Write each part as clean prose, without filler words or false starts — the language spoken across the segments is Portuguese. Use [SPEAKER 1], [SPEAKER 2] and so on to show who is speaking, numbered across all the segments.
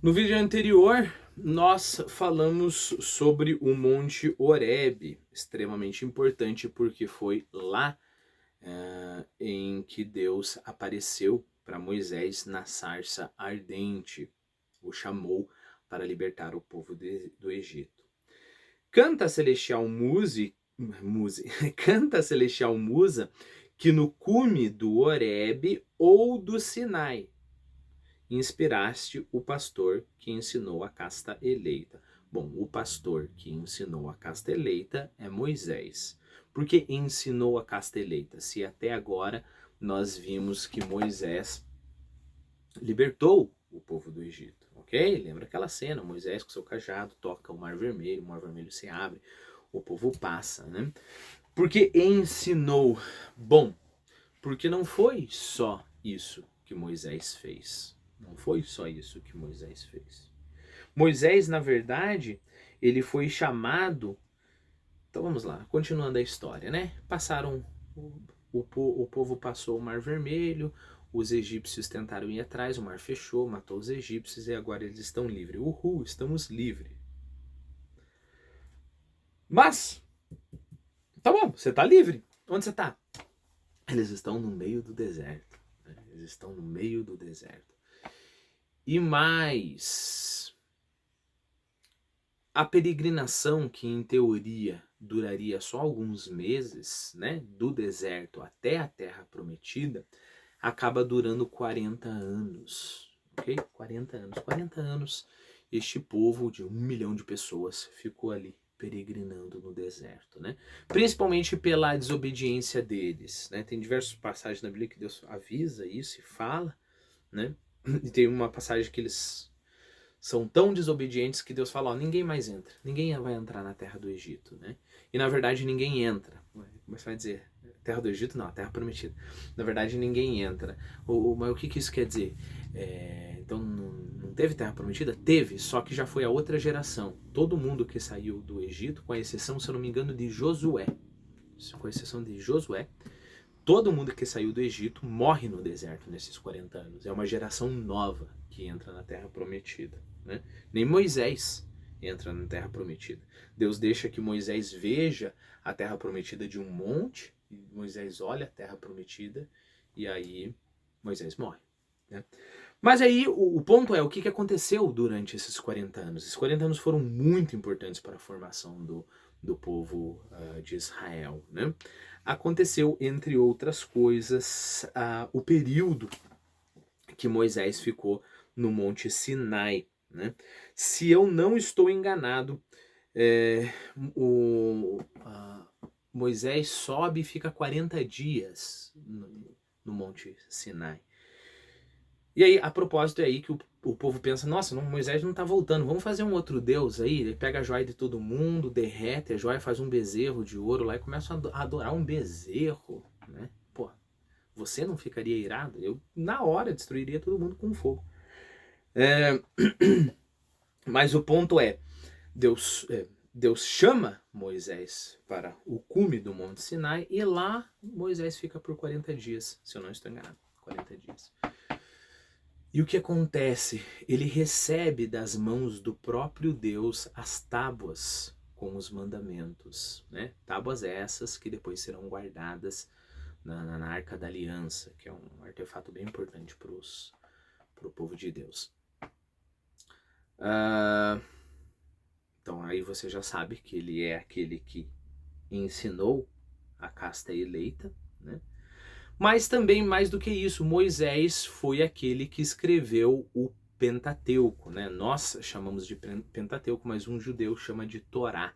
[SPEAKER 1] No vídeo anterior, nós falamos sobre o Monte Horebe, extremamente importante porque foi lá em que Deus apareceu para Moisés na sarça ardente, o chamou para libertar o povo do Egito. Canta a celestial canta a celestial musa que no cume do Horebe ou do Sinai inspiraste o pastor que ensinou a casta eleita. Bom, o pastor que ensinou a casta eleita é Moisés. Por que ensinou a casta eleita? Se até agora nós vimos que Moisés libertou o povo do Egito, ok? Lembra aquela cena, Moisés com seu cajado toca o Mar Vermelho se abre, o povo passa, né? Por que ensinou? Bom, porque não foi só isso que Moisés fez. Não foi só isso que Moisés fez. Moisés, na verdade, ele foi chamado. Então vamos lá, continuando a história, né? Passaram. O povo passou o Mar Vermelho, os egípcios tentaram ir atrás, o mar fechou, matou os egípcios e agora eles estão livres. Uhul, estamos livres. Mas, tá bom, você tá livre. Onde você tá? Eles estão no meio do deserto. Eles estão no meio do deserto. E mais, a peregrinação, que em teoria duraria só alguns meses, né, do deserto até a Terra Prometida, acaba durando 40 anos, ok? 40 anos. 40 anos, este povo de 1 milhão de pessoas ficou ali peregrinando no deserto, né? Principalmente pela desobediência deles, né? Tem diversas passagens na Bíblia que Deus avisa isso e fala, né? E tem uma passagem que eles são tão desobedientes que Deus fala, ó, ninguém mais entra, ninguém vai entrar na terra do Egito, né? E na verdade ninguém entra. Como você vai dizer? Terra do Egito? Não, a terra prometida. Na verdade ninguém entra. Mas o que isso quer dizer? Então não teve terra prometida? Teve, só que já foi a outra geração. Todo mundo que saiu do Egito, com a exceção, se eu não me engano, de Josué. Com exceção de Josué, todo mundo que saiu do Egito morre no deserto nesses 40 anos. É uma geração nova que entra na Terra Prometida. Né? Nem Moisés entra na Terra Prometida. Deus deixa que Moisés veja a Terra Prometida de um monte, e Moisés olha a Terra Prometida, e aí Moisés morre. Né? Mas aí o ponto é, o que aconteceu durante esses 40 anos? Esses 40 anos foram muito importantes para a formação do povo de Israel. Né? Aconteceu, entre outras coisas, o período que Moisés ficou no Monte Sinai. Né? Se eu não estou enganado, Moisés sobe e fica 40 dias no Monte Sinai. E aí, a propósito, é aí que o povo pensa, nossa, Moisés não tá voltando, vamos fazer um outro Deus aí? Ele pega a joia de todo mundo, derrete a joia, faz um bezerro de ouro lá e começa a adorar um bezerro, né? Pô, você não ficaria irado? Eu, na hora, destruiria todo mundo com fogo. Mas o ponto é, Deus chama Moisés para o cume do Monte Sinai e lá Moisés fica por 40 dias, se eu não estou enganado, 40 dias. E o que acontece? Ele recebe das mãos do próprio Deus as tábuas com os mandamentos. Né? Tábuas essas que depois serão guardadas na Arca da Aliança, que é um artefato bem importante para o povo de Deus. Então aí você já sabe que ele é aquele que ensinou a casta eleita, né? Mas também, mais do que isso, Moisés foi aquele que escreveu o Pentateuco, né? Nós chamamos de Pentateuco, mas um judeu chama de Torá,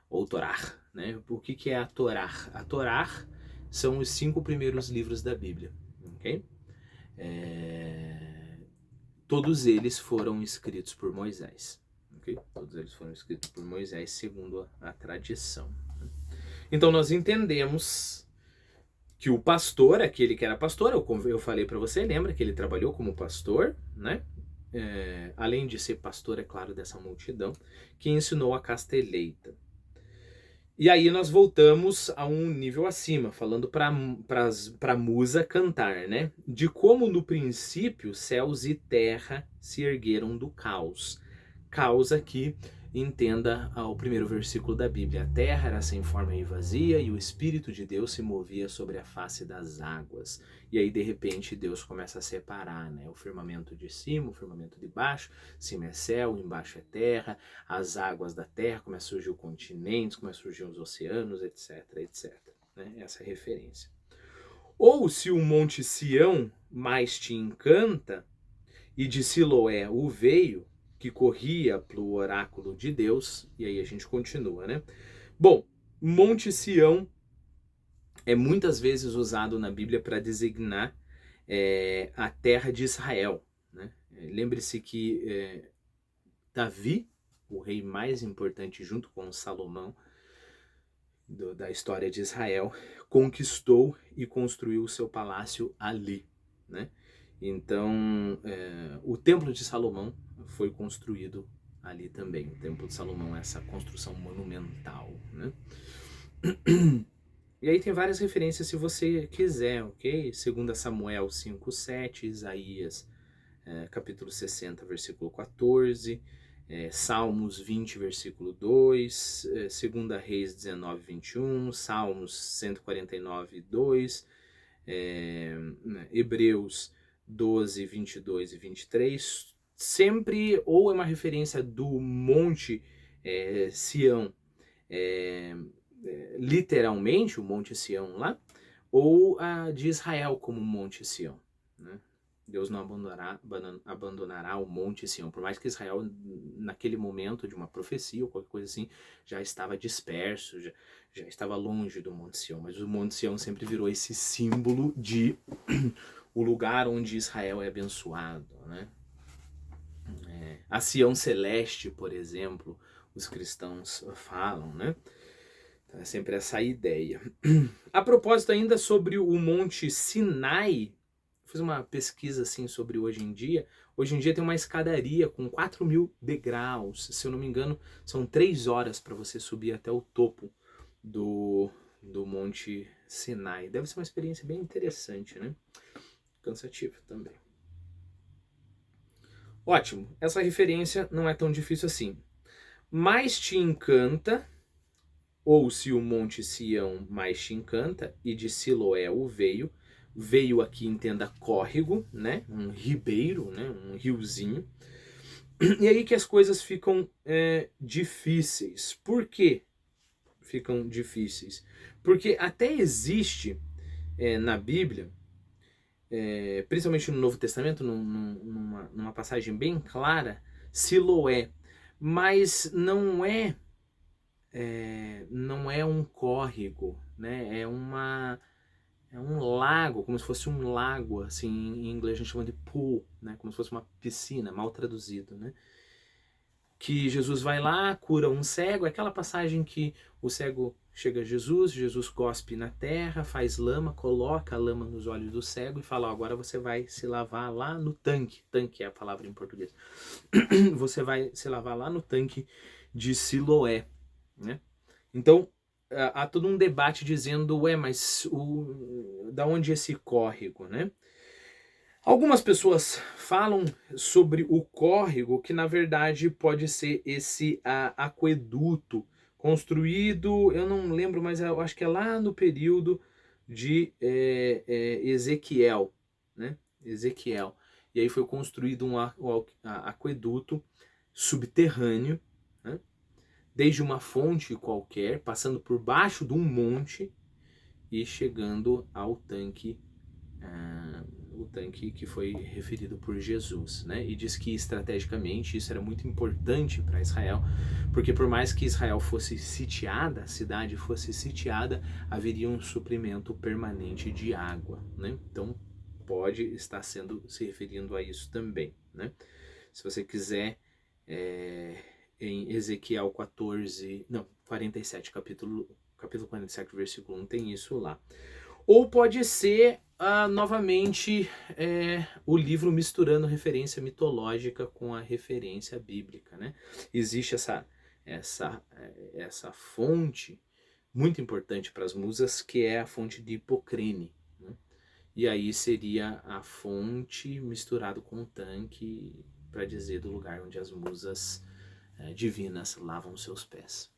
[SPEAKER 1] ou Torá, né? O que é a Torá? A Torá são os 5 primeiros livros da Bíblia, ok? Todos eles foram escritos por Moisés, ok? Todos eles foram escritos por Moisés, segundo a tradição. Então nós entendemos que o pastor, aquele que era pastor, eu falei para você, lembra que ele trabalhou como pastor, né? Além de ser pastor, é claro, dessa multidão, que ensinou a casta eleita. E aí nós voltamos a um nível acima, falando para a musa cantar, né? De como no princípio céus e terra se ergueram do caos. Caos aqui, entenda o primeiro versículo da Bíblia. A terra era sem forma e vazia e o Espírito de Deus se movia sobre a face das águas. E aí de repente Deus começa a separar, né? O firmamento de cima, o firmamento de baixo, cima é céu, embaixo é terra, as águas da terra, começa a surgir os continentes, começa a surgir os oceanos, etc, etc. Né? Essa é a referência. Ou se o monte Sião mais te encanta, e de Siloé o veio, que corria pro oráculo de Deus, e aí a gente continua, né? Bom, Monte Sião é muitas vezes usado na Bíblia para designar a terra de Israel, né? Lembre-se que Davi, o rei mais importante junto com Salomão da história de Israel, conquistou e construiu o seu palácio ali, né? Então, o Templo de Salomão foi construído ali também. O Templo de Salomão é essa construção monumental, né? E aí tem várias referências se você quiser, ok? 2 Samuel 5:7, Isaías capítulo 60, versículo 14, Salmos 20, versículo 2, 2 Reis 19, 21, Salmos 149, 2, Hebreus 12, 22 e 23, sempre ou é uma referência do Monte Sião, literalmente o Monte Sião lá, ou a de Israel como Monte Sião, né? Deus não abandonará o Monte Sião, por mais que Israel, naquele momento de uma profecia ou qualquer coisa assim, já estava disperso, já estava longe do Monte Sião, mas o Monte Sião sempre virou esse símbolo de o lugar onde Israel é abençoado, né? A Sião Celeste, por exemplo, os cristãos falam, né? É sempre essa ideia. A propósito ainda sobre o Monte Sinai, fiz uma pesquisa assim sobre hoje em dia. Hoje em dia tem uma escadaria com 4.000 degraus. Se eu não me engano, são 3 horas para você subir até o topo do Monte Sinai. Deve ser uma experiência bem interessante, né? Cansativa também. Ótimo, essa referência não é tão difícil assim. Mais te encanta, ou se o Monte Sião mais te encanta, e de Siloé o veio. Veio aqui, entenda, córrego, né? Um ribeiro, né? Um riozinho. E aí que as coisas ficam difíceis. Por que ficam difíceis? Porque até existe na Bíblia, principalmente no Novo Testamento, numa passagem bem clara, Siloé. Mas não é um córrego, né? É um lago, como se fosse um lago, assim, em inglês a gente chama de pool, né? Como se fosse uma piscina, mal traduzido, né? Que Jesus vai lá, cura um cego, é aquela passagem que o cego chega a Jesus, Jesus cospe na terra, faz lama, coloca a lama nos olhos do cego e fala, agora você vai se lavar lá no tanque, tanque é a palavra em português, você vai se lavar lá no tanque de Siloé, né? Então, há todo um debate dizendo, mas da onde esse córrego, né? Algumas pessoas falam sobre o córrego, que na verdade pode ser esse aqueduto construído, eu não lembro, mas eu acho que é lá no período de Ezequiel, né? Ezequiel. E aí foi construído um aqueduto subterrâneo, né? Desde uma fonte qualquer, passando por baixo de um monte e chegando ao tanque, o tanque que foi referido por Jesus, né? E diz que estrategicamente isso era muito importante para Israel, porque por mais que Israel fosse sitiada, a cidade fosse sitiada, haveria um suprimento permanente de água, né? Então pode estar se referindo a isso também, né? Se você quiser, em Ezequiel 47, capítulo 47, versículo 1, tem isso lá. Ou pode ser, novamente, o livro misturando referência mitológica com a referência bíblica, né? Existe essa fonte muito importante para as musas, que é a fonte de Hipocrene, né? E aí seria a fonte misturado com o tanque para dizer do lugar onde as musas divinas lavam seus pés.